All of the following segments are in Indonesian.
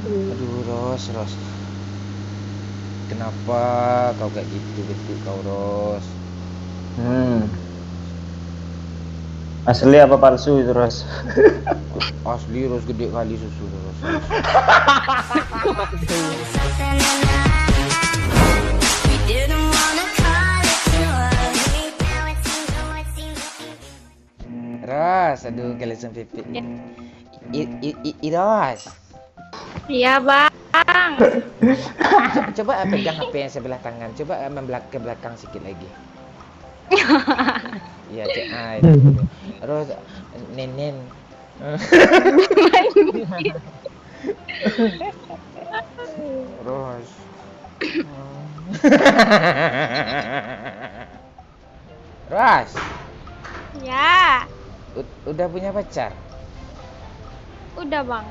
Aduh, Ros. Kenapa kau kayak gitu bentuk kau, Ros? Asli apa palsu itu, Ros? Asli, Ros, gede kali susu, Ros. Ros, aduh, kalian pipi. Ros. Iya, Bang. Coba pegang HP yang sebelah tangan. Coba ke belakang sedikit lagi. Iya, cek. Itu. Ros, Nenen. Ros. Ros. Ya, Udah punya pacar? udah, Bang.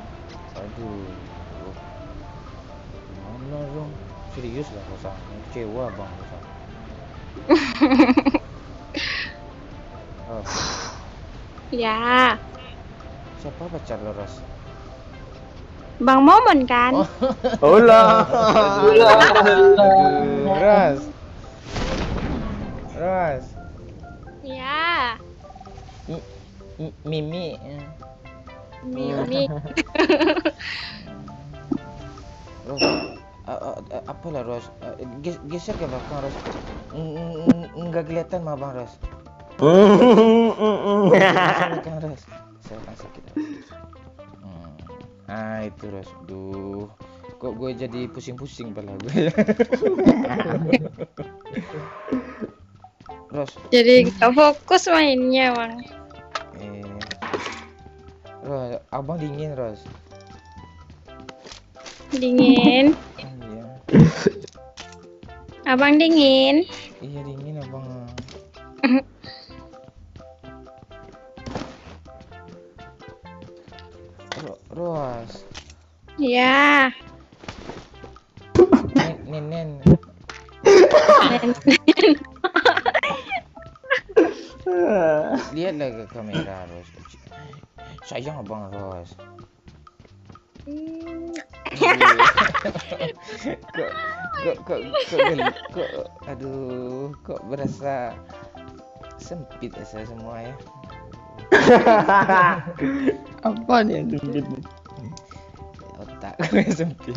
Aduh. Mana dong? Serius lah Rosa. Kecewa bang Rosa. Ros. Ya, Siapa pacar lo, Ros? Bang Momon kan? Ulah. Ros. Ros. Ya, Mimi. Mimi. Ros. Apa lah, Ros? Geser ke belakang, Ros. Enggak kelihatan mah bang, Ros. Belakang, Ros. Saya akan sakit. Itu, Ros. Duh. Kok gue jadi pusing-pusing pala gue. Ros. Jadi gak fokus mainnya, Bang. Ros, abang dingin, Ros. Dingin. Iya. Abang dingin. Iya dingin abang. Ros. Ya. Nenen. Lihatlah ke kamera, Ros. Sayang abang, Ros. Kok berasa sempit saya semua ya. Apa nih yang sempit? Otak gue sempit.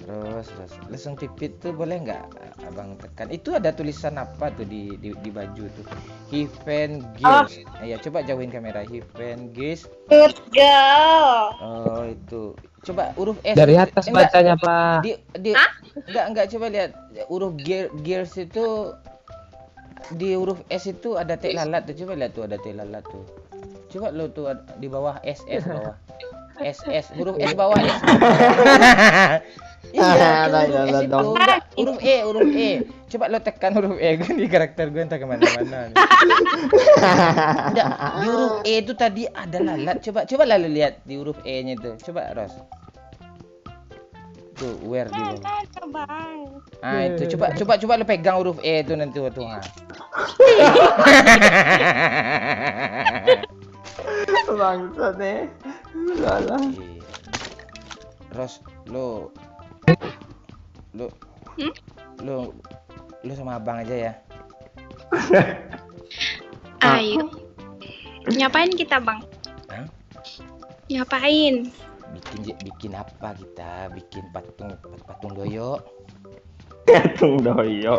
Terus langsung pipit tuh boleh nggak abang tekan? Itu ada tulisan apa tuh di baju tuh? Heaven Gears. Ya coba jauhin kamera. Heaven Gears. Good girl. Oh itu. Coba huruf S. Dari atas bacanya, Pak. Enggak coba lihat huruf Gears itu di huruf S itu ada T lalat tuh. Coba lihat tuh ada T lalat tuh. Coba lo tuh di bawah SS bawah. SS huruf S bawah S. Iya, huruf S itu. Enggak, huruf E. Coba lo tekan huruf E, di karakter gue entah kemana-mana. Enggak, di huruf E itu tadi ada lalat. Coba lalu lihat di huruf E-nya itu. Coba, Ros. Tuh, where di bawah. Bang. Itu coba lo pegang huruf E itu nanti waktu Bangsat nih. Salah. Ros, lo sama abang aja ya. Ayo. Ngapain kita, Bang? Hah? Ngapain? Bikin apa kita? Bikin patung doyo. Patung doyo.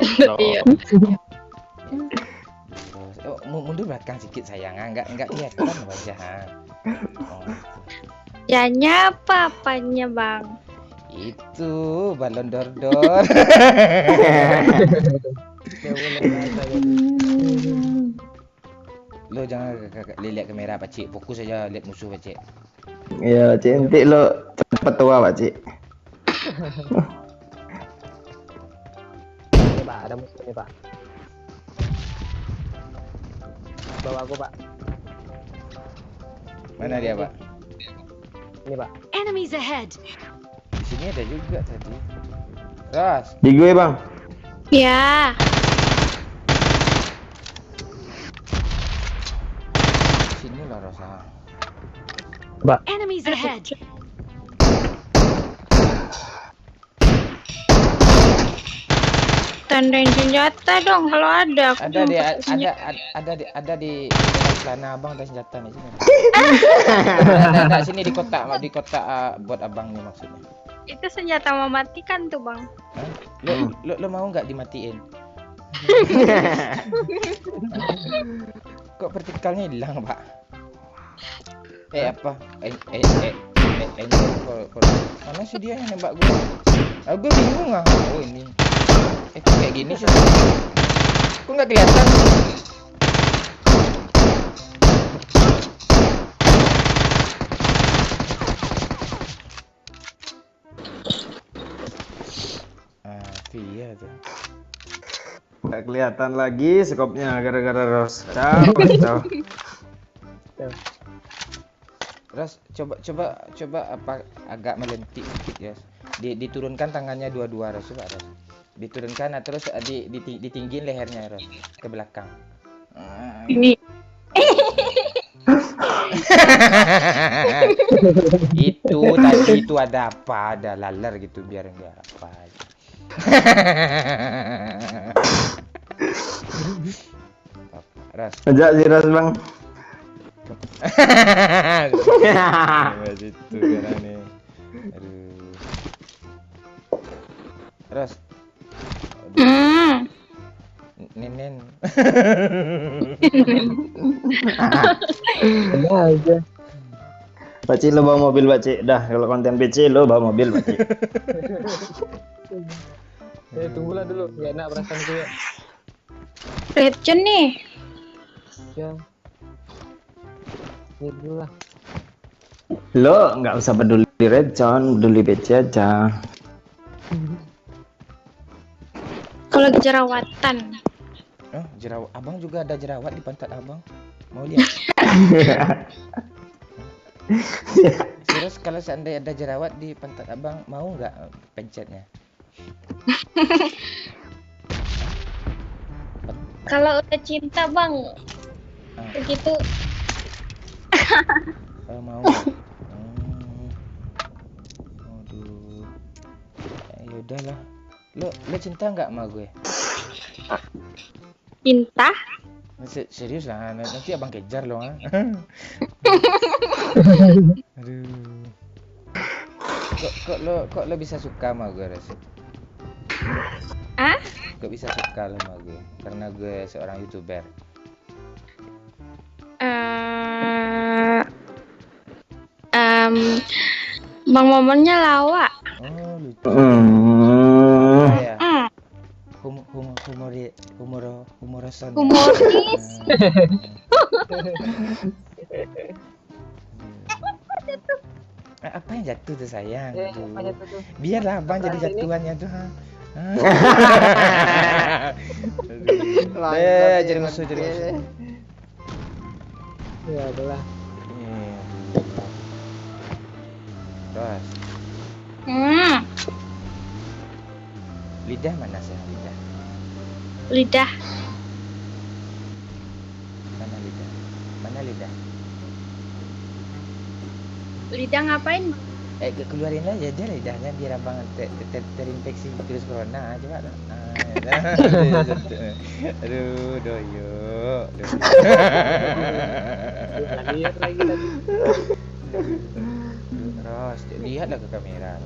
Mundur belakang sedikit sayang, enggak kelihatan wajah. Ya nyapa apanya, Bang? Itu balon dor. Lo jangan lihat kamera Pak Cik, fokus aja lihat musuh Pak Cik. Iya, cantik lo cepet tua, Pak Cik. Ini Pak, ada musuh nih Pak. Bawa aku Pak. Mana dia Pak? Ini Pak. Enemies ahead. Di sini ada juga tadi. Ras. Di gue, Bang. Ya. Sini lah Rosa. Enemies ahead. Tandain senjata dong kalau ada. Aku Ada belum di pakai senjata. ada di dalam celana abang ada senjata nih sini. Ada sini di kotak buat abang nih maksudnya. Itu senjata mematikan tuh bang. Hah? Lo mau nggak dimatiin? Kok vertikalnya hilang pak? Apa? Mana sih dia yang nembak gue? Gue bingung ah. Oh ini. Kok kayak gini sih? Kok nggak kelihatan? Iya tuh. Nggak kelihatan lagi skopnya gara-gara Ros. Kacau. Terus coba apa agak melentik sedikit ya. Diturunkan tangannya dua-dua Ros, coba Ros. Diturunkan nah terus ditinggiin lehernya Ros ke belakang. Ini. Itu tadi itu ada apa? Ada laler gitu biar enggak apa. Ras. Ajak si Ros bang. Itu karena nih. Aduh. Ras. Nenen. Ada aja. Pakcik lo bawa mobil pakcik. Dah kalau konten PC lo bawa mobil pakcik. Tunggulah dulu, gak enak perasaan gue. Redcon nih. Ya. Ya dulu lah. Lo nggak usah peduli Redcon, peduli PC aja. Kalau jerawatan. Oh, jerawat. Abang juga ada jerawat di pantat abang. Mau lihat? Terus kalau seandainya ada jerawat di pantat abang, mau nggak pencetnya? Kalau udah cinta bang, begitu. Mau nggak? Aduh. Ya udahlah. Lo cinta nggak sama gue? Cinta? Serius lah, nanti abang kejar lo ah. Aduh. Kok lo bisa suka sama gue Res? Ah? Kok bisa suka lo sama gue? Karena gue seorang YouTuber. Bang momennya lawak. Oh lucu. Ya. Humorosan. Humoris. Apa yang jatuh tuh sayang? Aduh. Apa jatuh tuh? Biarlah abang jadi jatuhannya tuh. Jadi musuh. Ya adalah. Terus. Lidah mana sih lidah? Lidah. Mana lidah? Mana lidah? Lidah ngapain? Keluarin aja dia lidahnya biar abang terinfeksi virus corona. Coba dong. Aduh, doyo. Lihat lagi tadi. Ros, lihatlah ke kamera.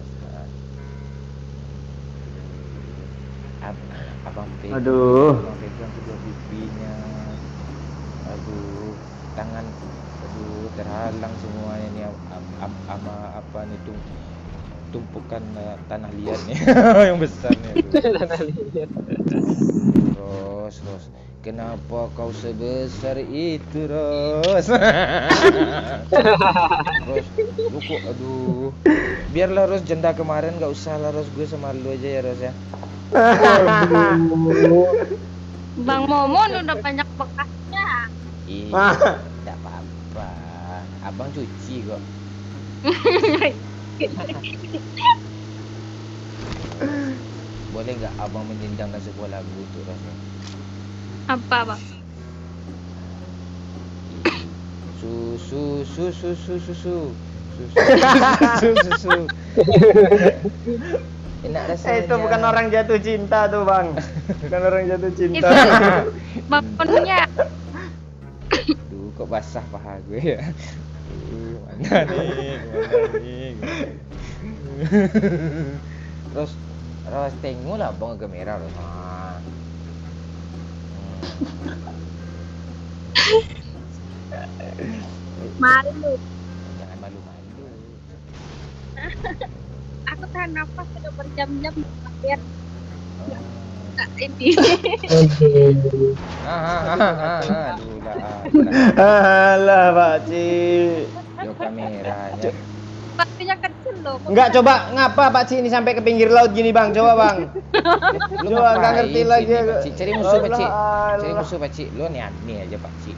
Abang pegang. Aduh. Abang pegang kedua pipinya. Aduh, tangan. Aduh, terhalang semuanya nih sama apa nih tuh tumpukan tanah liat nih yang besar nih. Tanah liat. Ros, kenapa kau sebesar itu, Ros? Ros, lu kok, aduh. Biarlah Ros janda kemarin, gak usah lah Ros, gue sama lu aja ya Ros ya. Bang Momon udah banyak bekasnya. Iya, tidak apa-apa. Abang cuci kok. Boleh nggak abang menendangkan sebuah lagu untuk Ros? Apa bang? Susu Susu. Enak rasanya. Itu bukan orang jatuh cinta tuh bang. Bukan orang jatuh cinta. Itu bapaknya. Duh, kok basah paha gue ya. Mana nih. Terus tengok lah bang agak merah loh. Malu. Jangan malu-malu. Aku tahan nafas sudah berjam-jam biar nggak ini. Aduh lah. Alah Pak Ci. Yo kameranya. Waktunya kecil loh. Enggak, coba ngapa Pak Ci ini sampai ke pinggir laut gini bang? Coba bang. Lu Coba nggak ngapain ngerti sini, lagi. Pak Ci? Cari musuh Pak Ci. Alah. Cari musuh Pak Ci. Lu nih aja Pak Ci.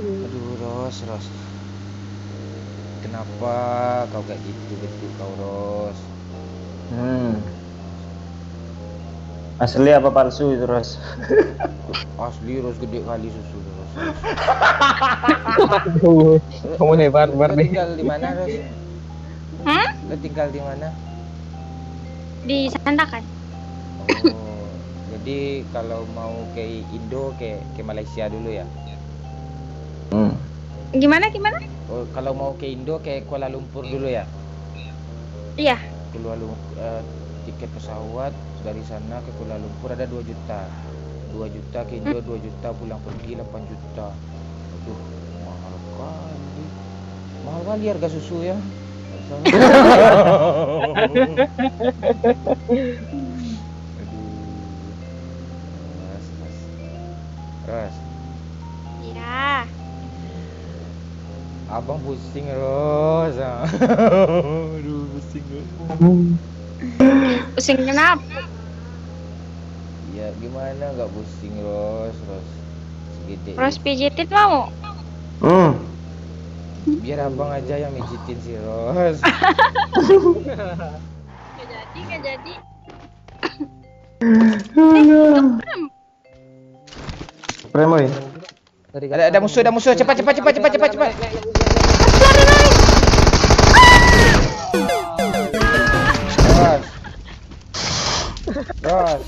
Aduh Ros. Kenapa kau kayak gitu betul kau Ros? Asli apa palsu itu Ros? Asli Ros, gede kali susu Ros. Aduh, kamu nih barbar Lu nih. tinggal di mana Ros? Lu tinggal di mana? Di Sandakan. Oh, jadi kalau mau ke Indo ke Malaysia dulu ya? Gimana? Oh, kalau mau ke Indo ke Kuala Lumpur dulu ya? Iya. Kuala Lumpur, tiket pesawat dari sana ke Kuala Lumpur ada 2 juta. 2 juta ke Indo, 2 juta pulang pergi 8 juta. Aduh, mahal kali. Mahal kali harga susu ya. Ros. Iya. Abang pusing Ros. Aduh, pusing Ros. Pusing kenapa? Ya gimana nggak pusing Ros. Segede. Ros pijitin mau? Biar abang aja yang mijitin si Ros. Nggak jadi. Premoy. Ada musuh, cepat. Ros.